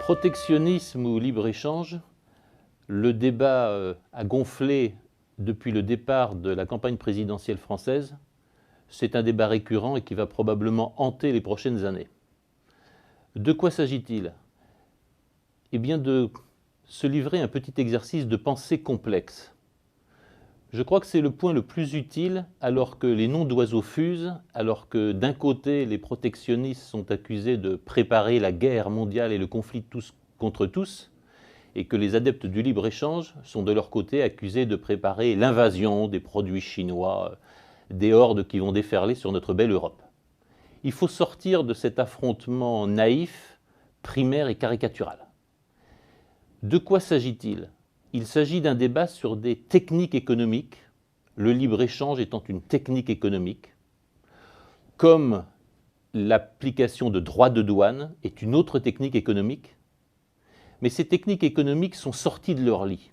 Protectionnisme ou libre-échange, le débat a gonflé depuis le départ de la campagne présidentielle française. C'est un débat récurrent et qui va probablement hanter les prochaines années. De quoi s'agit-il? Eh bien, de se livrer à un petit exercice de pensée complexe. Je crois que c'est le point le plus utile alors que les noms d'oiseaux fusent, alors que d'un côté les protectionnistes sont accusés de préparer la guerre mondiale et le conflit de tous contre tous, et que les adeptes du libre-échange sont de leur côté accusés de préparer l'invasion des produits chinois, des hordes qui vont déferler sur notre belle Europe. Il faut sortir de cet affrontement naïf, primaire et caricatural. De quoi s'agit-il? Il s'agit d'un débat sur des techniques économiques, le libre-échange étant une technique économique, comme l'application de droits de douane est une autre technique économique. Mais ces techniques économiques sont sorties de leur lit.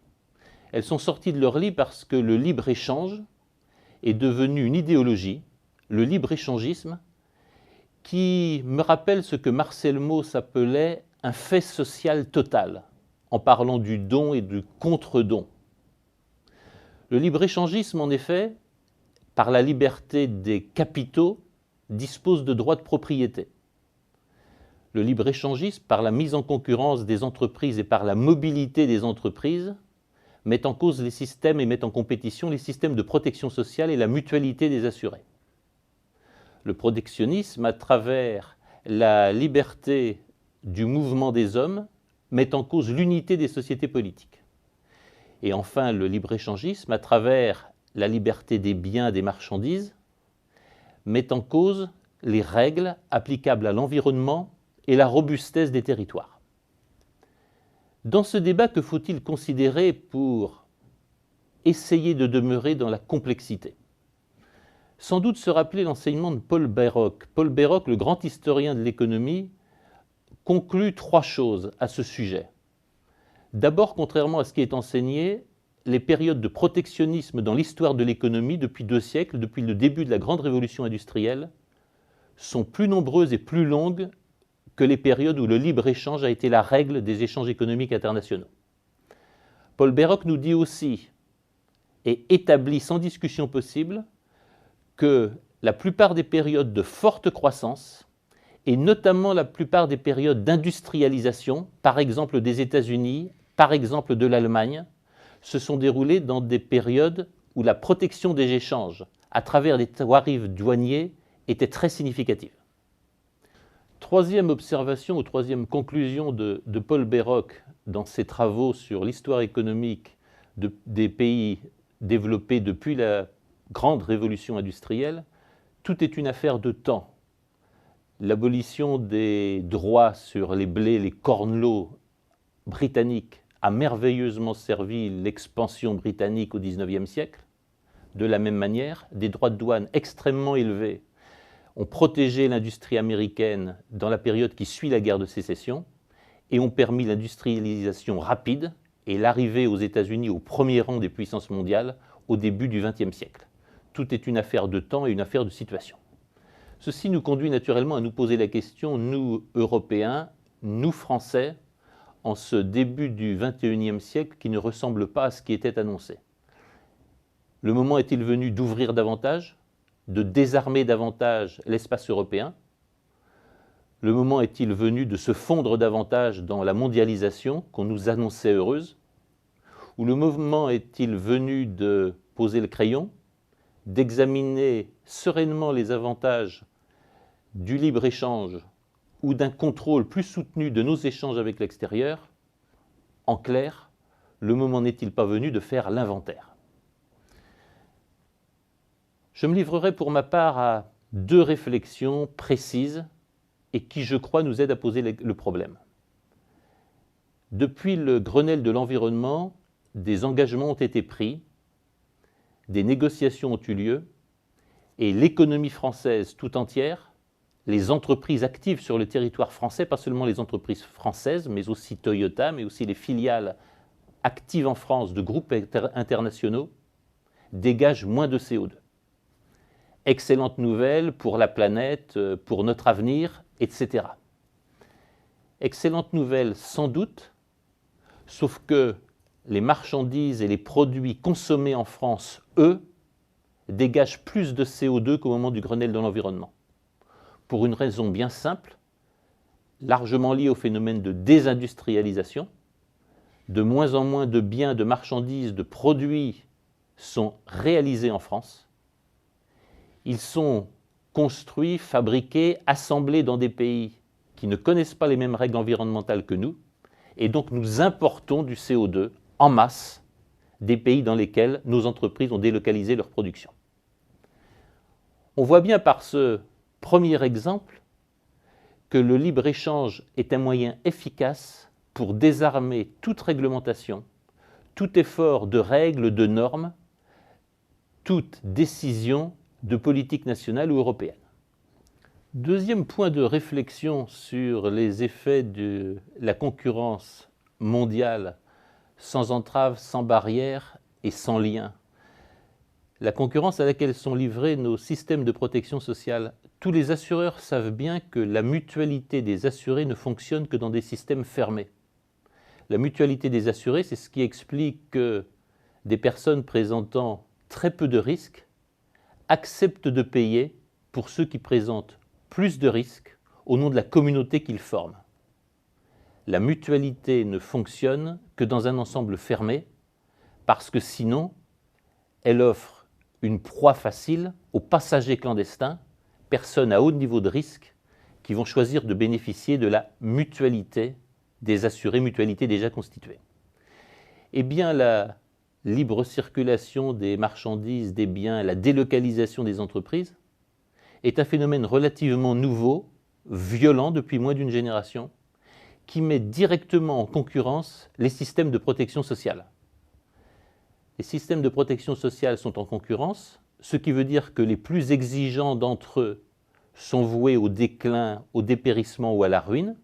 Elles sont sorties de leur lit parce que le libre-échange est devenu une idéologie, le libre-échangisme, qui me rappelle ce que Marcel Mauss appelait un fait social total, en parlant du don et du contre-don. Le libre-échangisme, en effet, par la liberté des capitaux, dispose de droits de propriété. Le libre-échangisme, par la mise en concurrence des entreprises et par la mobilité des entreprises, met en cause les systèmes et met en compétition les systèmes de protection sociale et la mutualité des assurés. Le protectionnisme, à travers la liberté du mouvement des hommes, met en cause l'unité des sociétés politiques. Et enfin, le libre-échangisme, à travers la liberté des biens et des marchandises, met en cause les règles applicables à l'environnement et la robustesse des territoires. Dans ce débat, que faut-il considérer pour essayer de demeurer dans la complexité? Sans doute se rappeler l'enseignement de Paul Bairoch. Paul Bairoch, le grand historien de l'économie, conclut trois choses à ce sujet. D'abord, contrairement à ce qui est enseigné, les périodes de protectionnisme dans l'histoire de l'économie depuis 2 siècles, depuis le début de la grande révolution industrielle, sont plus nombreuses et plus longues que les périodes où le libre-échange a été la règle des échanges économiques internationaux. Paul Bairoch nous dit aussi, et établit sans discussion possible, que la plupart des périodes de forte croissance, et notamment la plupart des périodes d'industrialisation, par exemple des États-Unis, par exemple de l'Allemagne, se sont déroulées dans des périodes où la protection des échanges à travers des tarifs douaniers était très significative. Troisième observation ou troisième conclusion de Paul Bairoch dans ses travaux sur l'histoire économique des pays développés depuis la grande révolution industrielle, tout est une affaire de temps. L'abolition des droits sur les blés, les corn-laws britanniques a merveilleusement servi l'expansion britannique au XIXe siècle. De la même manière, des droits de douane extrêmement élevés ont protégé l'industrie américaine dans la période qui suit la guerre de sécession et ont permis l'industrialisation rapide et l'arrivée aux États-Unis au premier rang des puissances mondiales au début du XXe siècle. Tout est une affaire de temps et une affaire de situation. Ceci nous conduit naturellement à nous poser la question, nous, Européens, nous, Français, en ce début du XXIe siècle qui ne ressemble pas à ce qui était annoncé. Le moment est-il venu d'ouvrir davantage, de désarmer davantage l'espace européen? Le moment est-il venu de se fondre davantage dans la mondialisation qu'on nous annonçait heureuse? Ou le moment est-il venu de poser le crayon, d'examiner sereinement les avantages du libre-échange ou d'un contrôle plus soutenu de nos échanges avec l'extérieur? En clair, le moment n'est-il pas venu de faire l'inventaire? Je me livrerai pour ma part à 2 réflexions précises et qui, je crois, nous aident à poser le problème. Depuis le Grenelle de l'environnement, des engagements ont été pris, des négociations ont eu lieu, et l'économie française tout entière, les entreprises actives sur le territoire français, pas seulement les entreprises françaises, mais aussi Toyota, mais aussi les filiales actives en France de groupes internationaux, dégagent moins de CO2. Excellente nouvelle pour la planète, pour notre avenir, etc. Excellente nouvelle sans doute, sauf que les marchandises et les produits consommés en France, eux, dégagent plus de CO2 qu'au moment du Grenelle de l'environnement. Pour une raison bien simple, largement liée au phénomène de désindustrialisation. De moins en moins de biens, de marchandises, de produits sont réalisés en France. Ils sont construits, fabriqués, assemblés dans des pays qui ne connaissent pas les mêmes règles environnementales que nous, et donc nous importons du CO2 en masse des pays dans lesquels nos entreprises ont délocalisé leur production. On voit bien par ce premier exemple que le libre-échange est un moyen efficace pour désarmer toute réglementation, tout effort de règles, de normes, toute décision de politique nationale ou européenne. Deuxième point de réflexion sur les effets de la concurrence mondiale sans entrave, sans barrière et sans lien. La concurrence à laquelle sont livrés nos systèmes de protection sociale. Tous les assureurs savent bien que la mutualité des assurés ne fonctionne que dans des systèmes fermés. La mutualité des assurés, c'est ce qui explique que des personnes présentant très peu de risques acceptent de payer pour ceux qui présentent plus de risques au nom de la communauté qu'ils forment. La mutualité ne fonctionne que dans un ensemble fermé parce que sinon, elle offre une proie facile aux passagers clandestins, personnes à haut niveau de risque, qui vont choisir de bénéficier de la mutualité des assurés, mutualité déjà constituée. Eh bien, la libre circulation des marchandises, des biens, la délocalisation des entreprises est un phénomène relativement nouveau, violent depuis moins d'une génération, qui met directement en concurrence les systèmes de protection sociale. Les systèmes de protection sociale sont en concurrence, ce qui veut dire que les plus exigeants d'entre eux sont voués au déclin, au dépérissement ou à la ruine,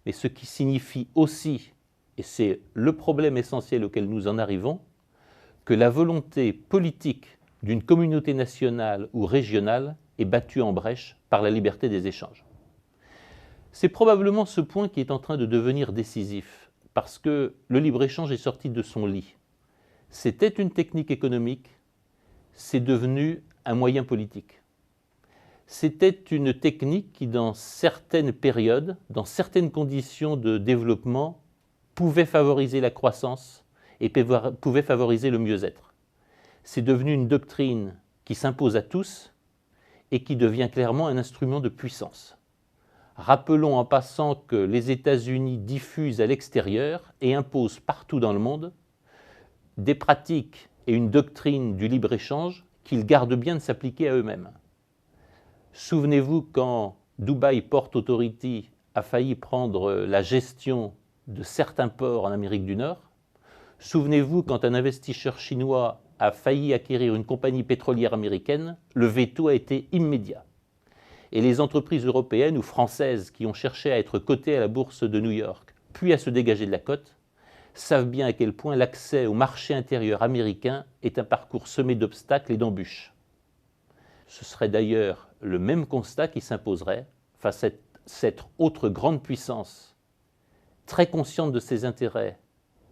mais ce qui signifie aussi, et c'est le problème essentiel auquel nous en arrivons, que la volonté politique d'une communauté nationale ou régionale est battue en brèche par la liberté des échanges. C'est probablement ce point qui est en train de devenir décisif, parce que le libre-échange est sorti de son lit. C'était une technique économique, c'est devenu un moyen politique. C'était une technique qui, dans certaines périodes, dans certaines conditions de développement, pouvait favoriser la croissance et pouvait favoriser le mieux-être. C'est devenu une doctrine qui s'impose à tous et qui devient clairement un instrument de puissance. Rappelons en passant que les États-Unis diffusent à l'extérieur et imposent partout dans le monde des pratiques et une doctrine du libre-échange qu'ils gardent bien de s'appliquer à eux-mêmes. Souvenez-vous quand Dubai Port Authority a failli prendre la gestion de certains ports en Amérique du Nord. Souvenez-vous quand un investisseur chinois a failli acquérir une compagnie pétrolière américaine, le veto a été immédiat. Et les entreprises européennes ou françaises qui ont cherché à être cotées à la bourse de New York, puis à se dégager de la cote, savent bien à quel point l'accès au marché intérieur américain est un parcours semé d'obstacles et d'embûches. Ce serait d'ailleurs le même constat qui s'imposerait face à cette autre grande puissance, très consciente de ses intérêts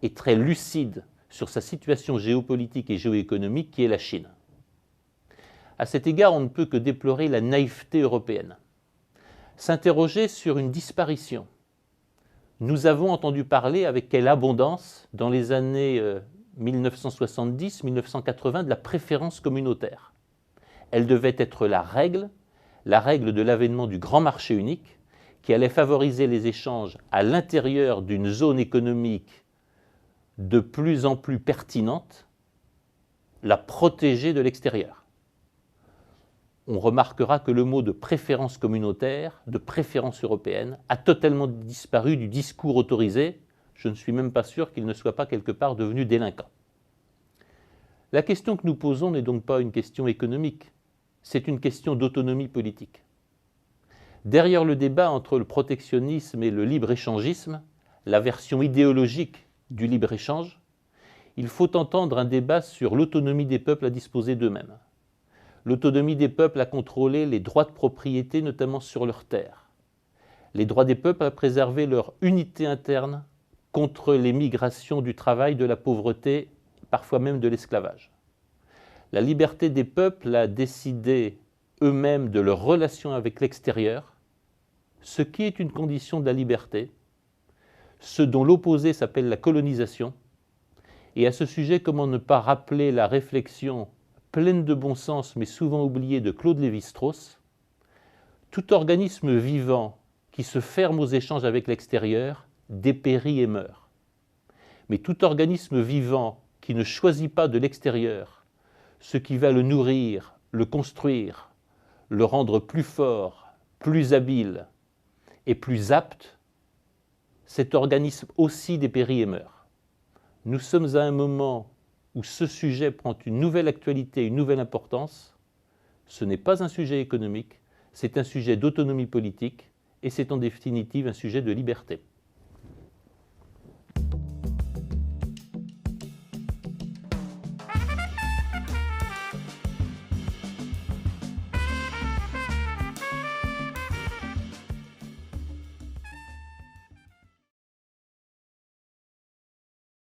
et très lucide sur sa situation géopolitique et géoéconomique qui est la Chine. À cet égard, on ne peut que déplorer la naïveté européenne. S'interroger sur une disparition. Nous avons entendu parler avec quelle abondance, dans les années 1970-1980, de la préférence communautaire. Elle devait être la règle de l'avènement du grand marché unique, qui allait favoriser les échanges à l'intérieur d'une zone économique de plus en plus pertinente, la protéger de l'extérieur. On remarquera que le mot de préférence communautaire, de préférence européenne, a totalement disparu du discours autorisé. Je ne suis même pas sûr qu'il ne soit pas quelque part devenu délinquant. La question que nous posons n'est donc pas une question économique, c'est une question d'autonomie politique. Derrière le débat entre le protectionnisme et le libre-échangisme, la version idéologique du libre-échange, il faut entendre un débat sur l'autonomie des peuples à disposer d'eux-mêmes. L'autonomie des peuples à contrôler les droits de propriété, notamment sur leurs terres. les droits des peuples à préserver leur unité interne contre les migrations du travail, de la pauvreté, parfois même de l'esclavage. La liberté des peuples a décidé eux-mêmes de leur relation avec l'extérieur, ce qui est une condition de la liberté, ce dont l'opposé s'appelle la colonisation. Et à ce sujet, comment ne pas rappeler la réflexion pleine de bon sens, mais souvent oubliée, de Claude Lévi-Strauss: tout organisme vivant qui se ferme aux échanges avec l'extérieur dépérit et meurt. Mais tout organisme vivant qui ne choisit pas de l'extérieur ce qui va le nourrir, le construire, le rendre plus fort, plus habile et plus apte, cet organisme aussi dépérit et meurt. Nous sommes à un moment où ce sujet prend une nouvelle actualité, une nouvelle importance. Ce n'est pas un sujet économique, c'est un sujet d'autonomie politique et c'est en définitive un sujet de liberté.